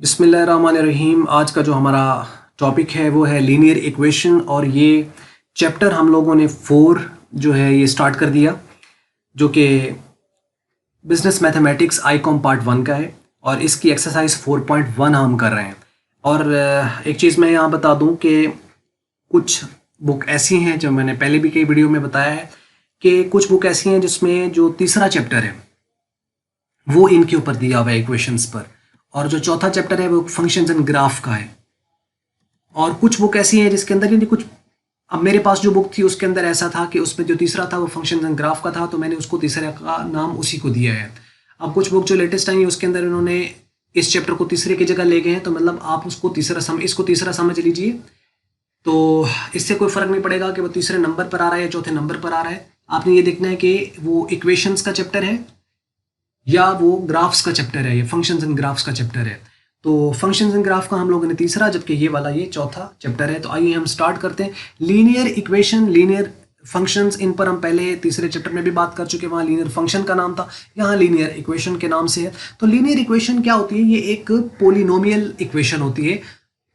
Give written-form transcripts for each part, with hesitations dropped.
बिस्मिल्लाहिर्रहमानिर्रहीम। आज का जो हमारा टॉपिक है वो है लीनियर इक्वेशन और ये चैप्टर हम लोगों ने 4 जो है ये स्टार्ट कर दिया, जो कि बिजनेस मैथमेटिक्स आईकॉम पार्ट 1 का है और इसकी एक्सरसाइज 4.1 हम कर रहे हैं। और एक चीज़ मैं यहाँ बता दूँ कि कुछ बुक ऐसी हैं जो मैंने पहले भी कई वीडियो में बताया है कि कुछ बुक ऐसी हैं जिसमें जो तीसरा चैप्टर है वो इनके ऊपर दिया हुआ है इक्वेशंस पर, और जो चौथा चैप्टर है वो फंक्शंस एंड ग्राफ का है। और कुछ बुक ऐसी हैं जिसके अंदर यानी कुछ, अब मेरे पास जो बुक थी उसके अंदर ऐसा था कि उसमें जो तीसरा था वो फंक्शंस एंड ग्राफ का था, तो मैंने उसको तीसरे का नाम उसी को दिया है। अब कुछ बुक जो लेटेस्ट आई है उसके अंदर इन्होंने इस चैप्टर को तीसरे की जगह ले गए हैं, तो मतलब आप उसको इसको तीसरा समझ लीजिए, तो इससे कोई फर्क नहीं पड़ेगा कि वो तीसरे नंबर पर आ रहा है या चौथे नंबर पर आ रहा है। आपने ये देखना है कि वो इक्वेशंस का चैप्टर है या वो ग्राफ्स का चैप्टर है, ये फंक्शंस एंड ग्राफ्स का चैप्टर है। तो फंक्शंस एंड ग्राफ का हम लोगों ने तीसरा, जबकि ये वाला ये चौथा चैप्टर है। तो आइए हम स्टार्ट करते हैं। लीनियर इक्वेशन, लीनियर फंक्शंस, इन पर हम पहले तीसरे चैप्टर में भी बात कर चुके हैं। वहाँ लीनियर फंक्शन का नाम था, यहाँ लीनियर इक्वेशन के नाम से है। तो लीनियर इक्वेशन क्या होती है? ये एक पोलिनोमियल इक्वेशन होती है।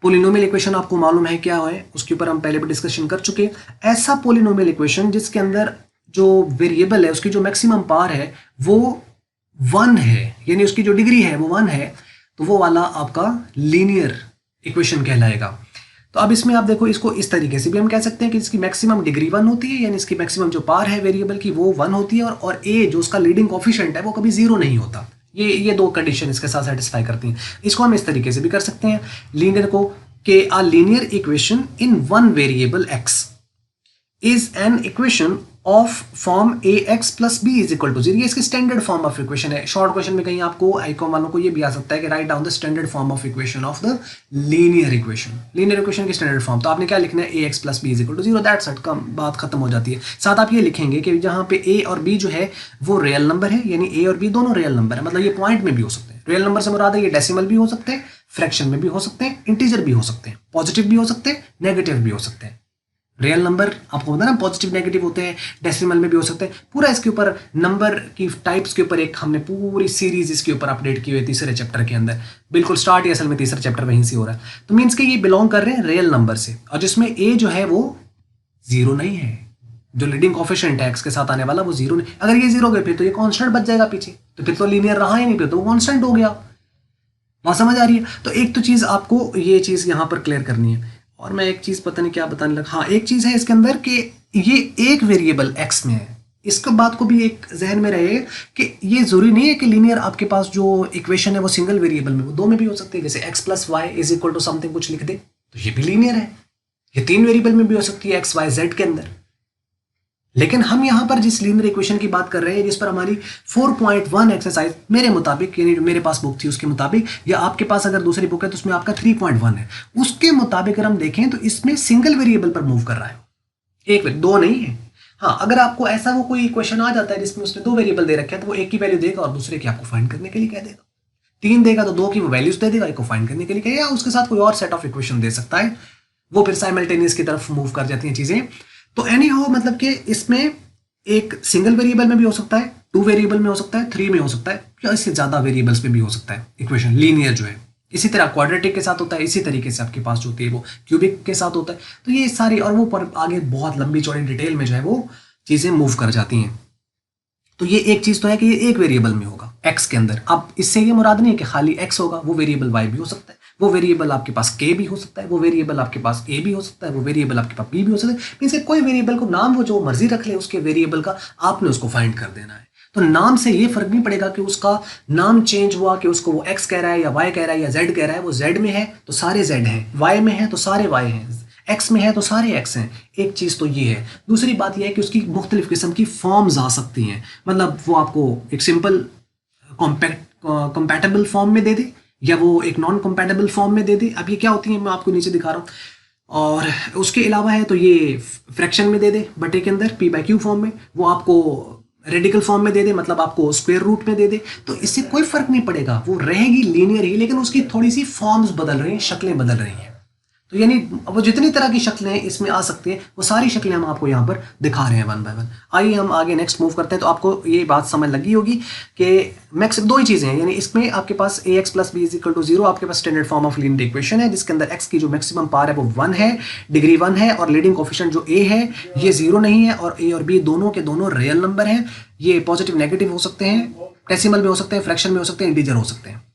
पोलिनोमियल इक्वेशन आपको मालूम है क्या है, उसके ऊपर हम पहले भी डिस्कशन कर चुके हैं। ऐसा पोलिनोमियल इक्वेशन जिसके अंदर जो वेरिएबल है उसकी जो मैक्सिमम पावर है वो 1 है, यानी उसकी जो डिग्री है वो 1 है, तो वो वाला आपका लीनियर इक्वेशन कहलाएगा। तो अब इसमें आप देखो, इसको इस तरीके से भी हम कह सकते हैं कि इसकी मैक्सिमम डिग्री 1 होती है, यानी इसकी मैक्सिमम जो पावर है वेरिएबल की वो 1 होती है, और ए जो उसका लीडिंग कोफिशिएंट है वो कभी 0 नहीं होता। ये दो कंडीशन इसके साथ सेटिस्फाई करती हैं। इसको हम इस तरीके से भी कर सकते हैं लीनियर को, कि a linear equation in one variable x is an equation of form a x plus B is equal to 0। ये इसकी स्टैंडर्ड फॉर्म ऑफ इक्वेशन है। शॉर्ट क्वेश्चन में कहीं आपको आईकॉम वालों को ये भी आ सकता है कि write down the standard form of equation of the linear equation. Linear equation की स्टैंडर्ड फॉर्म, तो आपने क्या लिखना है? A x plus B is equal to 0। That's it, कम बात खत्म हो जाती है। साथ आप ये लिखेंगे कि जहां पे ए और बी जो है वो रियल नंबर है, यानी ए और बी दोनों रियल नंबर है। मतलब ये पॉइंट में भी हो सकते हैं। रियल नंबर से मुराद है ये डेसिमल भी हो सकते हैं, फ्रैक्शन में भी हो सकते हैं, इंटीजर भी हो सकते हैं, पॉजिटिव भी हो सकते हैं, नेगेटिव भी हो सकते हैं। रियल नंबर आपको पता ना, पॉजिटिव नेगेटिव होते हैं, डेसिमल में भी हो सकते हैं। पूरा इसके ऊपर नंबर की टाइप्स के ऊपर एक हमने पूरी सीरीज इसके ऊपर अपडेट की हुई है तीसरे चैप्टर के अंदर। बिल्कुल स्टार्ट ही असल में तीसरा चैप्टर वहीं से हो रहा है। तो मीन्स के ये बिलोंग कर रहे हैं रियल नंबर से, और जिसमें ए जो है वो 0 नहीं है। जो लीडिंग कोफिशिएंट है एक्स के साथ आने वाला वो 0 नहीं। अगर ये 0 गए फिर तो ये कॉन्स्टेंट बच जाएगा पीछे, तो फिर तो लीनियर रहा ही नहीं, फिर तो कॉन्स्टेंट हो गया। वहां समझ आ रही है? तो एक तो चीज आपको ये चीज यहां पर क्लियर करनी है। और मैं एक चीज पता नहीं क्या बताने लगा, हाँ एक चीज है इसके अंदर कि ये एक वेरिएबल एक्स में है। इसका बात को भी एक जहन में रहे कि ये जरूरी नहीं है कि लीनियर आपके पास जो इक्वेशन है वो सिंगल वेरिएबल में, वो 2 में भी हो सकती है। जैसे x plus y is equal to something कुछ लिख दे तो ये भी लीनियर है। ये 3 वेरिएबल में भी हो सकती है, एक्स वाई जेड के अंदर। लेकिन हम यहां पर जिस लीनियर इक्वेशन की बात कर रहे हैं, जिस पर हमारी 4.1 एक्सरसाइज मेरे मुताबिक, यानी मेरे पास बुक थी उसके मुताबिक, या आपके पास अगर दूसरी बुक है तो उसमें आपका 3.1 है, उसके मुताबिक अगर हम देखें तो इसमें सिंगल वेरिएबल पर मूव कर रहा है। एक, 2 नहीं है। हाँ, अगर आपको ऐसा वो कोई इक्वेशन आ जाता है जिसमें उसने 2 वेरिएबल दे रखे हैं, तो वो एक की वैल्यू देगा और दूसरे की आपको फाइंड करने के लिए कह देगा। 3 देगा तो 2 की वो वैल्यूज दे देगा, एक को फाइंड करने के लिए कहेगा, या उसके साथ कोई और सेट ऑफ इक्वेशन दे सकता है। वो फिर साइमल्टेनियस की तरफ मूव कर जाती हैं चीजें। तो एनी हो, मतलब कि इसमें एक सिंगल वेरिएबल में भी हो सकता है, 2 वेरिएबल में हो सकता है, 3 में हो सकता है, या इससे ज्यादा वेरिएबल्स में भी हो सकता है इक्वेशन लीनियर जो है। इसी तरह क्वाड्रेटिक के साथ होता है, इसी तरीके से आपके पास जो होती है वो क्यूबिक के साथ होता है। तो ये सारी, और वो पर आगे बहुत लंबी चौड़ी डिटेल में जो है वो चीजें मूव कर जाती हैं। तो ये एक चीज तो है कि ये एक वेरिएबल में होगा एक्स के अंदर। अब इससे ये मुराद नहीं है कि खाली एक्स होगा, वो वेरिएबल वाई भी हो सकता है, वो वेरिएबल आपके पास के भी हो सकता है, वो वेरिएबल आपके पास ए भी हो सकता है, वो वेरिएबल आपके पास बी भी हो सकता है। मीन्स कोई वेरिएबल को नाम वो जो मर्जी रख ले उसके वेरिएबल का, आपने उसको फाइंड कर देना है। तो नाम से ये फर्क नहीं पड़ेगा कि उसका नाम चेंज हुआ, कि उसको वो एक्स कह रहा है या वाई कह रहा है या जेड कह रहा है। वो जेड में है तो सारे जेड हैं, वाई में है तो सारे वाई हैं, एक्स में है तो सारे एक्स हैं। एक चीज तो ये है। दूसरी बात यह है कि उसकी मुख्तलिफ किस्म की फॉर्म्स आ सकती हैं। मतलब वो आपको एक सिंपल कंपैटिबल फॉर्म में दे दे, या वो एक नॉन कंपैटिबल फॉर्म में दे दे। अब ये क्या होती है मैं आपको नीचे दिखा रहा हूँ। और उसके अलावा है तो ये फ्रैक्शन में दे दे, बटे के अंदर p/q फॉर्म में, वो आपको रेडिकल फॉर्म में दे दे, मतलब आपको स्क्वायर रूट में दे दे। तो इससे कोई फर्क नहीं पड़ेगा, वो रहेगी लीनियर ही, लेकिन उसकी थोड़ी सी फॉर्म्स बदल रही हैं, शक्लें बदल रही हैं। तो यानी वो जितनी तरह की शक्लें इसमें आ सकती हैं वो सारी शक्लें हम आपको यहाँ पर दिखा रहे हैं वन बाय वन। आइए हम आगे नेक्स्ट मूव करते हैं। तो आपको ये बात समझ लगी होगी कि मैक्स दो ही चीज़ें हैं, यानी इसमें आपके पास ax plus B is equal to 0 आपके पास standard form of linear equation है, जिसके अंदर x की जो मैक्सिमम पावर है वो 1 है, डिग्री 1 है, और लीडिंग कोफिशिएंट जो a है ये 0 नहीं है, और a और b दोनों के दोनों रियल नंबर हैं। ये पॉजिटिव नेगेटिव हो सकते हैं, डेसिमल में हो सकते हैं, फ्रैक्शन में हो सकते हैं, इंटीजर हो सकते हैं।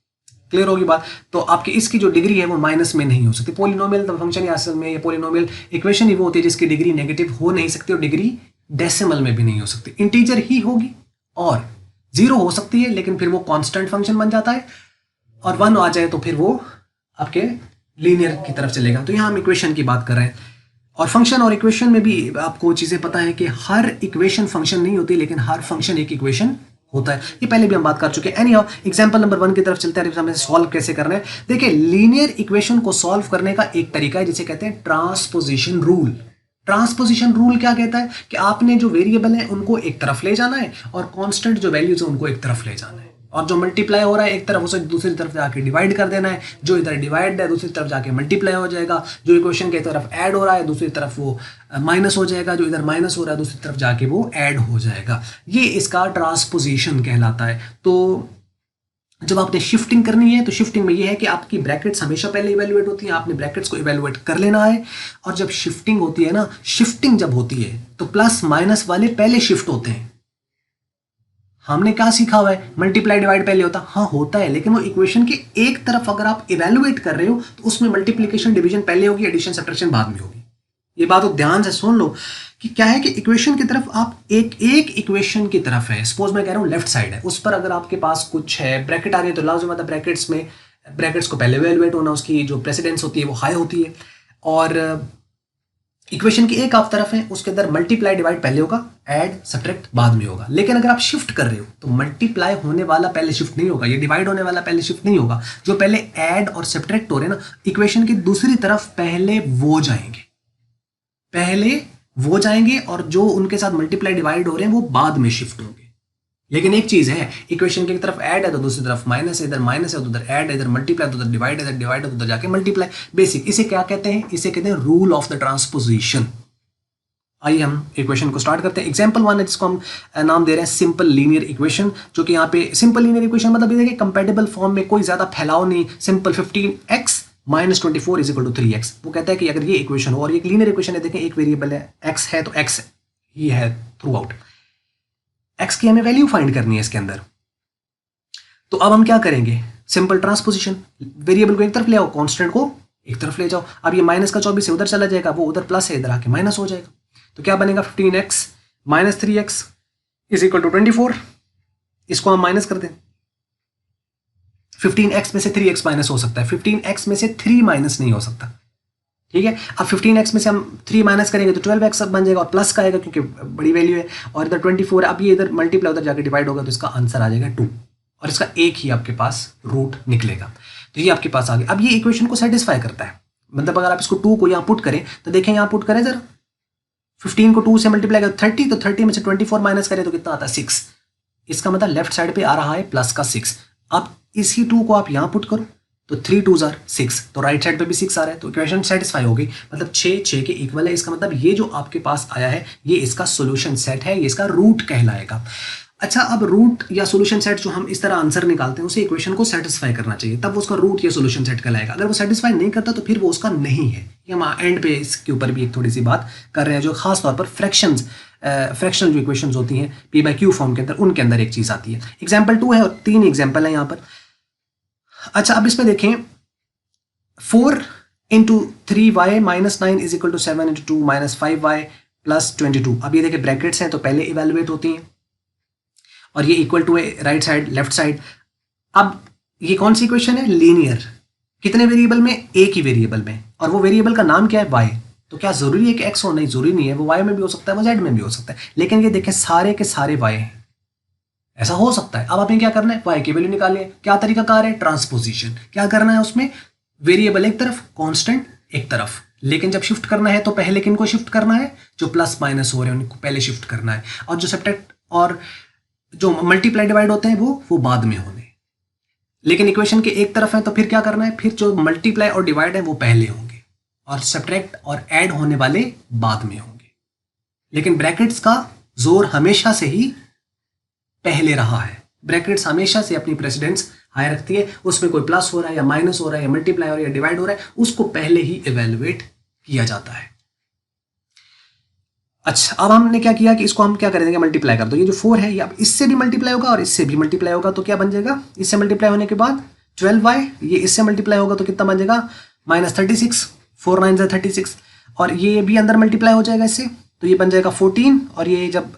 क्लियर होगी बात। तो आपकी इसकी जो डिग्री है वो माइनस में नहीं हो सकती। पोलिनोमियल फंक्शन या असल में ये पोलिनोमियल इक्वेशन ही वो होती है जिसकी डिग्री नेगेटिव हो नहीं सकती और डिग्री डेसिमल में भी नहीं हो सकती। इंटीजर ही होगी और 0 हो सकती है, लेकिन फिर वो कांस्टेंट फंक्शन बन जाता है, और 1 आ जाए तो फिर वो आपके लीनियर की तरफ चलेगा। तो यहाँ हम इक्वेशन की बात कर रहे हैं, और फंक्शन और इक्वेशन में भी आपको चीज़ें पता है कि हर इक्वेशन फंक्शन नहीं होती, लेकिन हर फंक्शन एक इक्वेशन होता है। ये पहले भी हम बात कर चुके हैं। एनी एग्जाम्पल नंबर 1 की तरफ चलते हैं, हमें सॉल्व कैसे करना है। देखिए, लीनियर इक्वेशन को सॉल्व करने का एक तरीका है जिसे कहते हैं ट्रांसपोजिशन रूल। ट्रांसपोजिशन रूल क्या कहता है कि आपने जो वेरिएबल है उनको एक तरफ ले जाना है और कांस्टेंट जो वैल्यूज है उनको एक तरफ ले जाना है, और जो मल्टीप्लाई हो रहा है एक तरफ उसे दूसरी तरफ जाके डिवाइड कर देना है। जो इधर डिवाइड है दूसरी तरफ जाके मल्टीप्लाई हो जाएगा। जो इक्वेशन के तरफ ऐड हो रहा है दूसरी तरफ वो माइनस हो जाएगा। जो इधर माइनस हो रहा है दूसरी तरफ जाके वो ऐड हो जाएगा। ये इसका ट्रांसपोजिशन कहलाता है। तो जब आपने शिफ्टिंग करनी है तो शिफ्टिंग में ये है कि आपकी ब्रैकेट्स हमेशा पहले इवेल्युएट होती हैं, आपने ब्रैकेट्स को इवेल्युएट कर लेना है। और जब शिफ्टिंग होती है ना, शिफ्टिंग जब होती है तो प्लस माइनस वाले पहले शिफ्ट होते हैं। हमने क्या सीखा हुआ है, मल्टीप्लाई डिवाइड पहले होता, हाँ होता है, लेकिन वो इक्वेशन के एक तरफ अगर आप इवेल्युएट कर रहे हो तो उसमें मल्टीप्लिकेशन डिवीजन पहले होगी, एडिशन सब्ट्रैक्शन बाद में होगी। ये बात तो ध्यान से सुन लो कि क्या है कि इक्वेशन की तरफ आप एक इक्वेशन की तरफ है, सपोज मैं कह रहा हूँ लेफ्ट साइड है, उस पर अगर आपके पास कुछ है ब्रैकेट आ रही है तो लाजमी मतलब ब्रैकेट्स में ब्रैकेट्स को पहले इवेल्युएट होना, उसकी जो प्रेसिडेंस होती है वो हाई होती है। और इक्वेशन की एक आप तरफ है उसके अंदर मल्टीप्लाई डिवाइड पहले होगा, ऐड सब्ट्रैक्ट बाद में होगा। लेकिन अगर आप शिफ्ट कर रहे हो तो मल्टीप्लाई होने वाला पहले शिफ्ट नहीं होगा, ये डिवाइड होने वाला पहले शिफ्ट नहीं होगा। जो पहले ऐड और सब्ट्रैक्ट हो रहे हैं ना, इक्वेशन की दूसरी तरफ पहले वो जाएंगे और जो उनके साथ मल्टीप्लाई डिवाइड हो रहे हैं वो बाद में शिफ्ट होंगे। लेकिन एक चीज है, इक्वेशन की तरफ ऐड है तो दूसरी तरफ माइनस है, इधर माइनस है तो उधर ऐड है, इधर मल्टीप्लाई तो उधर डिवाइड है, इधर डिवाइड है तो उधर जाके मल्टीप्लाई। बेसिक इसे क्या कहते हैं, इसे कहते हैं रूल ऑफ द ट्रांसपोजिशन। आइए हम इक्वेशन को स्टार्ट करते हैं। एग्जांपल 1 है जिसको हम नाम दे रहे हैं सिंपल लीनियर इक्वेशन, जो कि यहाँ पे सिंपल लीनियर इक्वेशन मतलब ये देखिए कंपैटिबल फॉर्म में कोई ज्यादा फैलाव नहीं। Simple 15x minus 24 is equal to 3x। वो कहता है कि अगर ये इक्वेशन हो और ये लीनियर इक्वेशन है, देखें एक वेरिएबल है x है तो x ही है थ्रू आउट, x की हमें वैल्यू फाइंड करनी है इसके अंदर। तो अब हम क्या करेंगे, सिंपल ट्रांसपोजिशन, वेरिएबल को एक तरफ ले आओ, कांस्टेंट को एक तरफ ले जाओ। अब ये माइनस का 24 है उधर चला जाएगा, वो उधर प्लस है इधर आके माइनस हो जाएगा। तो क्या बनेगा, 15x minus 3x is equal to 24। इसको हम माइनस कर दें, 15x में से 3x माइनस हो सकता है, 15x में से 3 माइनस नहीं हो सकता, ठीक है। अब 15x में से हम 3 माइनस करेंगे तो 12x बन जाएगा और प्लस का आएगा क्योंकि बड़ी वैल्यू है, और इधर 24 है। अब ये इधर मल्टीप्लाई उधर जाके डिवाइड होगा तो इसका आंसर आ जाएगा 2, और इसका एक ही आपके पास रूट निकलेगा। तो ये आपके पास आ गया। अब ये इक्वेशन को सेटिस्फाई करता है, मतलब अगर आप इसको 2 को यहाँ पुट करें तो देखें, यहाँ पुट करें जरा, 15 को 2 से मल्टीप्लाई करें 30, तो 30 में से 24 माइनस करें तो कितना आता है 6। इसका मतलब लेफ्ट साइड पे आ रहा है प्लस का 6। अब इसी 2 को आप यहाँ पुट करो तो 3 2s are 6, तो राइट साइड पे भी 6 आ रहा है, तो इक्वेशन सेटिस्फाई हो गई। मतलब 6 के इक्वल है। इसका मतलब ये जो आपके पास आया है ये इसका सोल्यूशन सेट है, ये इसका रूट कहलाएगा। अच्छा, अब रूट या सोल्यूशन सेट जो हम इस तरह आंसर निकालते हैं उसे इक्वेशन को सेटिस्फाई करना चाहिए, तब उसका रूट या सोल्यूशन सेट कहलाएगा। अगर वो सेटिस्फाई नहीं करता तो फिर वो उसका नहीं है। ये हम एंड पे इसके ऊपर भी एक थोड़ी सी बात कर रहे हैं, जो खास तौर पर फ्रैक्शनल जो इक्वेशंस होती हैं p/q फॉर्म के अंदर, उनके अंदर एक चीज आती है। एग्जाम्पल 2 है और 3 एग्जाम्पल है यहाँ पर। अच्छा, अब इसमें देखें 4 into 3y minus 9 is equal to 7 into 2 minus 5y plus 22। अब ये देखें ब्रैकेट्स हैं तो पहले इवेल्युएट होती हैं, और ये इक्वल टू है राइट साइड लेफ्ट साइड। अब ये कौन सी इक्वेशन है, लीनियर। कितने वेरिएबल में, एक ही वेरिएबल में, और वो वेरिएबल का नाम क्या है, y। तो क्या जरूरी है कि x हो, नहीं जरूरी नहीं है, वो y में भी हो सकता है, वो z में भी हो सकता है, लेकिन ये देखें सारे के सारे y हैं, ऐसा हो सकता है। अब आपने क्या करना है, y की वैल्यू निकालिए। क्या तरीका कार है, ट्रांसपोजिशन। क्या करना है उसमें, वेरिएबल एक तरफ, कांस्टेंट एक तरफ, लेकिन जब शिफ्ट करना है तो पहले किनको शिफ्ट करना है, जो प्लस माइनस हो रहे हैं उनको पहले शिफ्ट करना है, और जो सब्ट्रैक्ट और जो मल्टीप्लाई डिवाइड होते हैं वो बाद में होने। लेकिन इक्वेशन के एक तरफ है तो फिर क्या करना है, फिर जो मल्टीप्लाई और डिवाइड है वो पहले होंगे। और सब्ट्रैक्ट और ऐड होने वाले बाद में होंगे। लेकिन ब्रैकेट्स का जोर हमेशा से ही पहले रहा है। ब्रैकेट्स हमेशा से अपनी प्रेसिडेंस हाई रखती है। उसमें कोई प्लस हो रहा है या माइनस हो रहा है या मल्टीप्लाई हो रहा है या डिवाइड हो रहा है, उसको पहले ही इवेल्युएट किया जाता है। अच्छा, अब हमने क्या किया कि इसको हम क्या कर देंगे, मल्टीप्लाई कर दो। ये जो 4 है ये अब इससे भी मल्टीप्लाई होगा और इससे भी मल्टीप्लाई होगा, तो क्या बन जाएगा, इससे मल्टीप्लाई होने के बाद 12y, ये इससे मल्टीप्लाई होगा तो कितना बन जाएगा, -36, 4 9 36, और ये भी अंदर मल्टीप्लाई हो जाएगा इससे, तो ये बन जाएगा 14, और ये जब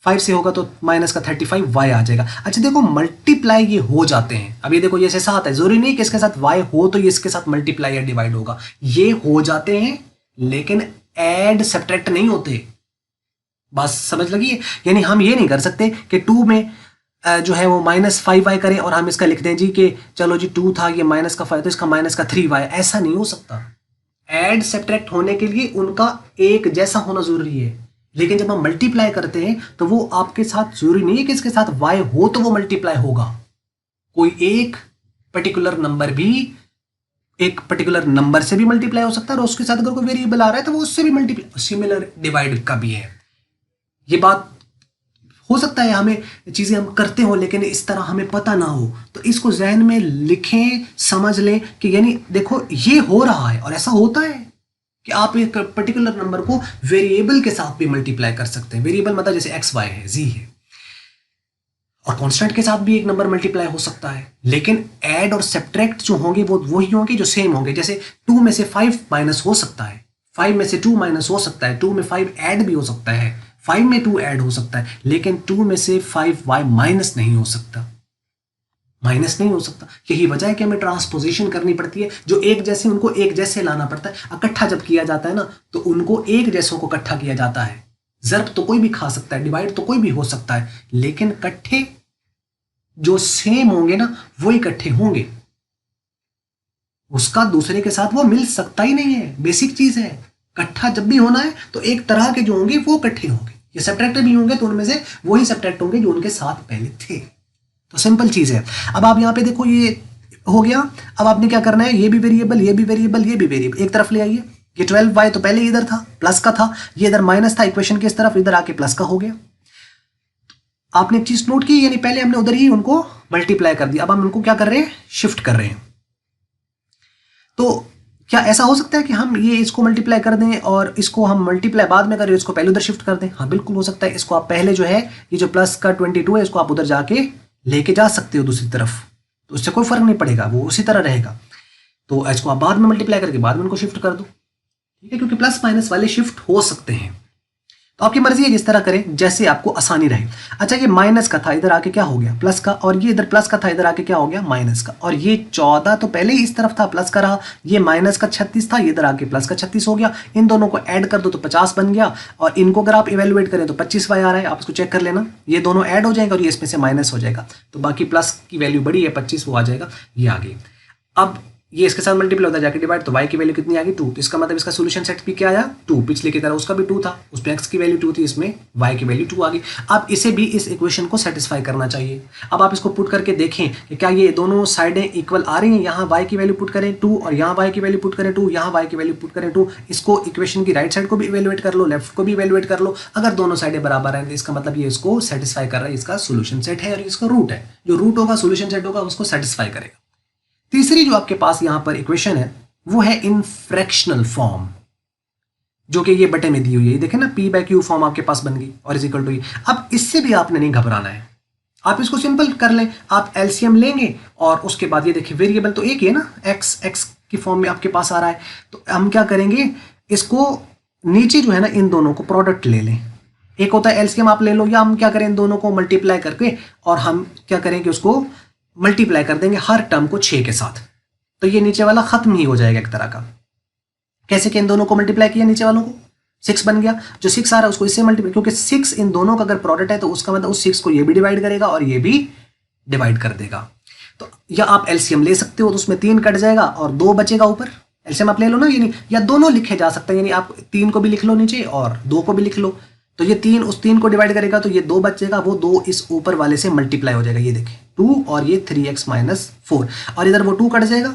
5 से होगा तो -35y आ जाएगा। अच्छा देखो, मल्टीप्लाई ये हो जाते हैं। अब ये देखो, ये 7 है, जरूरी नहीं कि इसके साथ y हो तो ये इसके साथ मल्टीप्लाई या डिवाइड होगा, ये हो जाते हैं लेकिन ऐड सब्ट्रैक्ट नहीं होते। बस समझ लगी है? यानी हम ये नहीं कर सकते कि 2 में जो है वो -5y करें और हम इसका लिख दें जी कि चलो जी 2 था, ये -5 तो इसका -3y, ऐसा नहीं हो सकता। ऐड सब्ट्रैक्ट होने के लिए उनका एक जैसा होना जरूरी है, लेकिन जब हम मल्टीप्लाई करते हैं तो वो आपके साथ जरूरी नहीं है कि इसके साथ y हो तो वो मल्टीप्लाई होगा। कोई एक पर्टिकुलर नंबर भी एक पर्टिकुलर नंबर से भी मल्टीप्लाई हो सकता है, और उसके साथ अगर कोई वेरिएबल आ रहा है तो वो उससे भी मल्टीप्लाई, सिमिलर डिवाइड का भी है। ये बात हो सकता है हमें चीजें हम करते हो लेकिन इस तरह हमें पता ना हो, तो इसको जहन में लिखें, समझ लें कि यानी देखो ये हो रहा है और ऐसा होता है कि आप एक पर्टिकुलर नंबर को वेरिएबल के साथ भी मल्टीप्लाई कर सकते हैं। वेरिएबल मतलब जैसे x y है, z है, और कांस्टेंट के साथ भी एक नंबर मल्टीप्लाई हो सकता है, लेकिन ऐड और सब्ट्रैक्ट जो होंगे वो वही होंगे जो सेम होंगे। जैसे 2 में से 5 माइनस हो सकता है, 5 में से 2 माइनस हो सकता है, 2 में 5 ऐड भी हो सकता है, 5 में 2 ऐड हो सकता है, लेकिन 2 में से 5y माइनस नहीं हो सकता, माइनस नहीं हो सकता। यही वजह है कि हमें ट्रांसपोजिशन करनी पड़ती है, जो एक जैसे उनको एक जैसे लाना पड़ता है। इकट्ठा जब किया जाता है ना तो उनको एक जैसों को इकट्ठा किया जाता है। ज़र्ब तो कोई भी खा सकता है, डिवाइड तो कोई भी हो सकता है, लेकिन इकट्ठे जो सेम होंगे ना वो इकट्ठे होंगे, उसका दूसरे के साथ वो मिल सकता ही नहीं है। बेसिक चीज है, इकट्ठा जब भी होना है तो एक तरह के जो होंगे वो इकट्ठे होंगे। ये सब्ट्रैक्ट भी होंगे तो उनमें से वही सब्ट्रैक्ट होंगे जो उनके साथ पहले थे। तो सिंपल चीज है। अब आप यहां पे देखो, ये हो गया। अब आपने क्या करना है, ये भी वेरिएबल, ये भी वेरिएबल, ये भी वेरिएबल एक तरफ ले आइए। ये 12y तो पहले इधर था, प्लस का था, ये इधर माइनस था इक्वेशन के इस तरफ, इधर आके प्लस का हो गया। आपने एक चीज नोट की, यानी पहले हमने उधर ही उनको मल्टीप्लाई कर दिया, अब हम उनको क्या कर रहे हैं, शिफ्ट कर रहे हैं। तो क्या ऐसा हो सकता है कि हम ये इसको मल्टीप्लाई कर दें और इसको हम मल्टीप्लाई बाद में करें, इसको पहले उधर शिफ्ट कर दें? हाँ बिल्कुल हो सकता है। इसको आप पहले जो है ये जो प्लस का 22 है इसको आप उधर जाके लेके जा सकते हो दूसरी तरफ, तो उससे कोई फर्क नहीं पड़ेगा, वो उसी तरह रहेगा। तो इसको आप बाद में मल्टीप्लाई करके बाद में उनको शिफ्ट कर दो, ठीक है, क्योंकि प्लस माइनस वाले शिफ्ट हो सकते हैं। तो आपकी मर्जी है जिस तरह करें जैसे आपको आसानी रहे। अच्छा, ये माइनस का था, इधर आके क्या हो गया, प्लस का, और ये इधर प्लस का था, इधर आके क्या हो गया, माइनस का। और ये 14 तो पहले ही इस तरफ था, प्लस का रहा, ये माइनस का 36 था, ये इधर आके प्लस का 36 हो गया। इन दोनों को ऐड कर दो तो 50 बन गया, और इनको अगर आप इवेलुएट करें तो 25y आ रहा है, आप इसको चेक कर लेना। ये दोनों ऐड हो जाएंगे और ये इसमें से माइनस हो जाएगा, तो बाकी प्लस की वैल्यू बड़ी है 25, वो आ जाएगा, ये आ गई। अब ये इसके साथ मल्टीप्लाई होता है जाके डिवाइड, तो y की वैल्यू कितनी आ गई, 2। तो इसका मतलब इसका सॉल्यूशन सेट भी क्या आया, 2। पिछले की तरह उसका भी 2 था, उसमें x की वैल्यू 2 थी, इसमें y की वैल्यू 2 आ गई। अब इसे भी इस इक्वेशन को सेटिस्फाई करना चाहिए। अब आप इसको पुट करके देखें कि क्या ये दोनों साइडें इक्वल आ रही हैं। यहाँ y की वैल्यू पुट करें 2 और यहाँ y की वैल्यू पुट करें 2, यहाँ y की वैल्यू पुट करें 2। इसको इक्वेशन की राइट साइड को भी इवेलुएट कर लो, लेफ्ट को भी इवेलुएट कर लो। अगर दोनों साइडें बराबर हैं तो इसका मतलब ये इसको सेटिस्फाई कर रहा है, इसका सोल्यूशन सेट है और इसका रूट है। जो रूट होगा सोल्यूशन सेट होगा उसको सेटिस्फाई करेगा। तीसरी जो आपके पास यहां पर इक्वेशन है वो है इन फ्रैक्शनल फॉर्म, जो कि ये बटे में दी हुई है। देखें ना, p/q फॉर्म आपके पास बन गई और इज इक्वल टू। अब इससे भी आपने नहीं घबराना है, आप इसको सिंपल कर लें। आप एलसीएम लेंगे और उसके बाद ये देखिए वेरिएबल तो एक ही है ना, x की फॉर्म में आपके पास आ रहा है, तो हम क्या करेंगे, इसको नीचे जो है ना इन दोनों को प्रोडक्ट ले लें। एक होता है एलसीएम आप ले लो, या हम क्या करें इन दोनों को मल्टीप्लाई करके और हम क्या करेंगे उसको मल्टीप्लाई कर देंगे हर टर्म को 6 के साथ, तो ये नीचे वाला खत्म ही हो जाएगा एक तरह का। कैसे कि इन दोनों को मल्टीप्लाई किया, नीचे वालों को 6 बन गया, जो 6 आ रहा है उसको इससे मल्टीप्लाई, क्योंकि 6 इन दोनों का अगर प्रोडक्ट है तो उसका मतलब उस 6 को ये भी डिवाइड करेगा और ये भी डिवाइड कर देगा। तो या आप एलसीएम ले सकते हो, तो उसमें 3 कट जाएगा और 2 बचेगा ऊपर। एलसीएम आप ले लो ना, यानी या दोनों लिखे जा सकते हैं, यानी आप 3 को भी लिख लो नीचे और 2 को भी लिख लो, तो ये 3 उस 3 को डिवाइड करेगा तो ये 2 बचेगा, वो 2 इस ऊपर वाले से मल्टीप्लाई हो जाएगा। ये देखें 2 और ये 3x - 4, और इधर वो 2 कट जाएगा,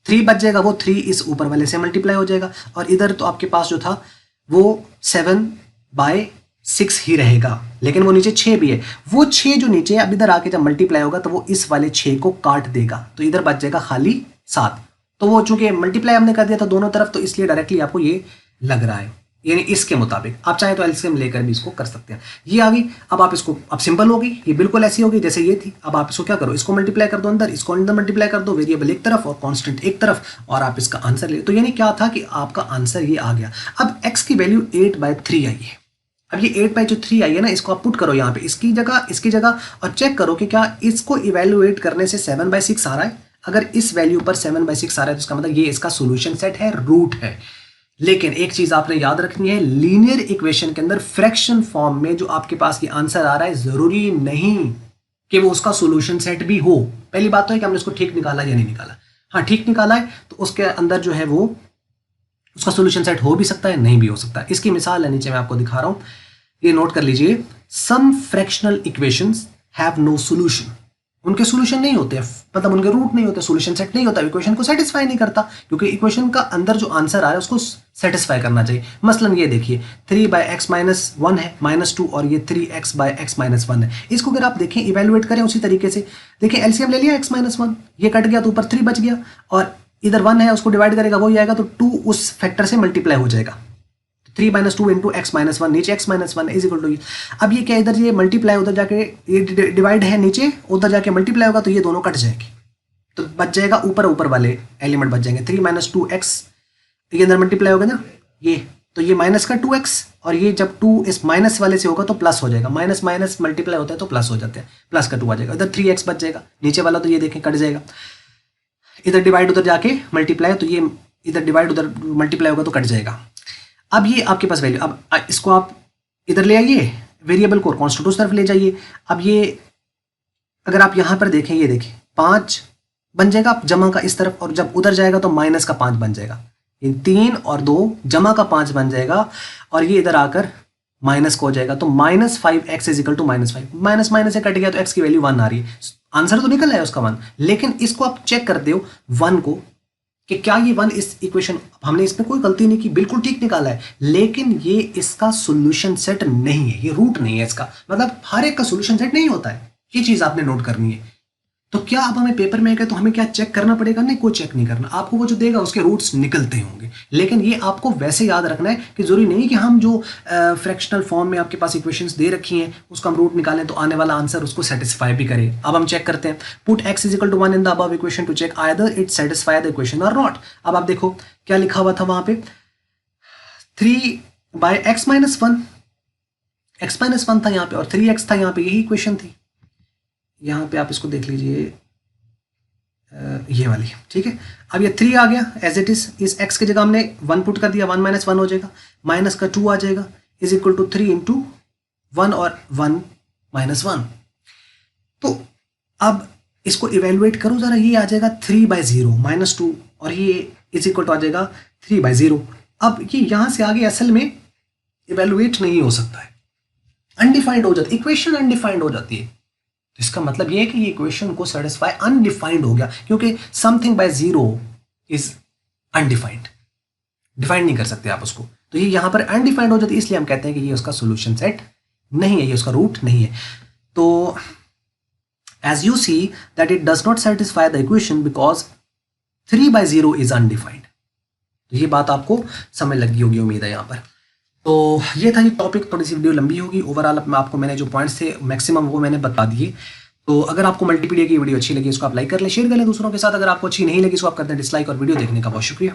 3 बच जाएगा, वो 3 इस ऊपर वाले से मल्टीप्लाई हो जाएगा, और इधर तो आपके पास जो था वो 7/6 ही रहेगा, लेकिन वो नीचे 6 भी है। वो 6 जो नीचे है अब इधर आके जब मल्टीप्लाई होगा तो वो इस वाले 6 को काट देगा, तो इधर बच जाएगा खाली 7। तो वो चूंकि मल्टीप्लाई हमने कर दिया था दोनों तरफ, तो इसलिए डायरेक्टली आपको ये लग रहा है, यानी इसके मुताबिक आप चाहे तो एलसीएम लेकर भी इसको कर सकते हैं। ये आ गई। अब आप इसको, अब सिंपल होगी, ये बिल्कुल ऐसी होगी जैसे ये थी। अब आप इसको क्या करो, इसको मल्टीप्लाई कर दो अंदर, इसको अंदर मल्टीप्लाई कर दो, वेरिएबल एक तरफ और कांस्टेंट एक तरफ, और आप इसका आंसर ले। तो यानी क्या था कि आपका आंसर ये आ गया। अब x की वैल्यू 8/3 आई है। अब ये 8/3 आई है ना, इसको आप पुट करो यहाँ पे इसकी जगह, और चेक करो कि क्या इसको इवेल्युएट करने से 7/6 आ रहा है। अगर इस वैल्यू पर 7/6 आ रहा है तो इसका मतलब ये इसका सोल्यूशन सेट है, रूट है। लेकिन एक चीज आपने याद रखनी है, लीनियर इक्वेशन के अंदर फ्रैक्शन फॉर्म में जो आपके पास ये आंसर आ रहा है, जरूरी नहीं कि वो उसका सोल्यूशन सेट भी हो। पहली बात तो है कि हमने उसको ठीक निकाला या नहीं निकाला। हाँ, ठीक निकाला है तो उसके अंदर जो है वो उसका सोल्यूशन सेट हो भी सकता है, नहीं भी हो सकता है। इसकी मिसाल है नीचे मैं आपको दिखा रहा हूं, ये नोट कर लीजिए। Some fractional equations have no solution, उनके सोल्यूशन नहीं होते, मतलब उनके रूट नहीं होते, सोल्यूशन सेट नहीं होता, इक्वेशन को सेटिस्फाई नहीं करता, क्योंकि इक्वेशन का अंदर जो आंसर आ रहा है उसको सेटिस्फाई करना चाहिए। मसलन ये देखिए 3/x-1 है -2, और ये 3x/x-1 है। इसको अगर आप देखें, इवेल्युएट करें उसी तरीके से, देखिए एलसीएम ले लिया x-1, ये कट गया तो ऊपर 3 बच गया, और इधर 1 है उसको डिवाइड करेगा वही आएगा, तो 2 उस फैक्टर से मल्टीप्लाई हो जाएगा। 3 - 2 इंटू x-1, नीचे x-1 इज इक्वल टू ये। अब ये क्या, इधर ये मल्टीप्लाई, उधर जाके ये डिवाइड है नीचे, उधर जाके मल्टीप्लाई होगा, तो ये दोनों कट जाएंगे, तो बच जाएगा ऊपर वाले एलिमेंट बच जाएंगे। 3 - 2x, ये अंदर मल्टीप्लाई होगा ना ये, तो ये माइनस का 2x, और ये जब 2 इस माइनस वाले से होगा तो प्लस हो जाएगा, माइनस माइनस मल्टीप्लाई होता है तो प्लस हो जाते हैं, प्लस का 2 आ जाएगा। इधर 3x बच जाएगा, नीचे वाला तो ये देखें कट जाएगा, इधर डिवाइड उधर जाके मल्टीप्लाई, तो ये इधर डिवाइड उधर मल्टीप्लाई होगा तो कट जाएगा। अब ये आपके पास वैल्यू, अब इसको आप इधर ले आइए, वेरिएबल को कांस्टेंट उस तरफ ले जाइए। अब ये अगर आप यहां पर देखें, ये देखिए 5 बन जाएगा जमा का इस तरफ, और जब उधर जाएगा तो माइनस का 5 बन जाएगा। ये 3 और 2 जमा का 5 बन जाएगा, और ये इधर आकर माइनस को हो जाएगा, तो -5x is equal to -5, minus minus से कट गया तो x की वैल्यू 1 आ रही है। आंसर तो निकल रहा है उसका 1, लेकिन इसको आप चेक कर दो 1 को कि क्या ये 1 इस इक्वेशन, हमने इसमें कोई गलती नहीं की, बिल्कुल ठीक निकाला है, लेकिन ये इसका सोल्यूशन सेट नहीं है, ये रूट नहीं है इसका, मतलब हर एक का सोल्यूशन सेट नहीं होता है। ये चीज आपने नोट करनी है। तो क्या अब हमें पेपर में है तो हमें क्या चेक करना पड़ेगा? नहीं, कोई चेक नहीं करना, आपको वो जो देगा उसके रूट्स निकलते होंगे, लेकिन ये आपको वैसे याद रखना है कि जरूरी नहीं कि हम जो फ्रैक्शनल फॉर्म में आपके पास इक्वेशंस दे रखी हैं उसका हम रूट निकालें तो आने वाला आंसर उसको सेटिस्फाई भी करे। अब हम चेक करते हैं, put x is equal to 1 in the above equation to check either it satisfy the equation और नॉट। अब आप देखो क्या लिखा हुआ था वहां पे, 3/x-1, x-1 था यहाँ पे और 3x था यहाँ पे, यही इक्वेशन थी। यहाँ पे आप इसको देख लीजिए, ये वाली, ठीक है। अब ये 3 आ गया एज इट इज, इस x की जगह हमने 1 पुट कर दिया, 1 - 1 हो जाएगा, माइनस का 2 आ जाएगा, इज इक्वल टू 3 इंटू 1 और 1 - 1। तो अब इसको इवेलुएट करो जरा, ये आ जाएगा 3/0 -2, और ये इज इक्वल टू आ जाएगा 3/0। अब ये यहां से आगे असल में इवेलुएट नहीं हो सकता है, अनडिफाइंड हो जाती, इक्वेशन अनडिफाइंड हो जाती है। तो इसका मतलब ये है कि ये इक्वेशन को सेटिस्फाई अनडिफाइंड हो गया, क्योंकि something bye 0 is undefined, defined नहीं कर सकते आप उसको। तो ये यहां पर अनडिफाइंड हो जाती है, इसलिए हम कहते हैं कि ये उसका सोल्यूशन सेट नहीं है, ये उसका रूट नहीं है। तो as you see that it does not satisfy the equation because 3/0 is undefined। तो ये बात आपको समझ लगी होगी, उम्मीद है यहाँ पर। तो ये था ये टॉपिक, थोड़ी सी वीडियो लंबी होगी, ओवरऑल आपको मैंने जो पॉइंट्स थे मैक्सिमम वो मैंने बता दिए। तो अगर आपको मल्टीपीडिया की वीडियो अच्छी लगी इसको आप लाइक कर लें, शेयर कर लें दूसरों के साथ। अगर आपको अच्छी नहीं लगी इसको आप करते हैं डिसलाइक, और वीडियो देखने का बहुत शुक्रिया।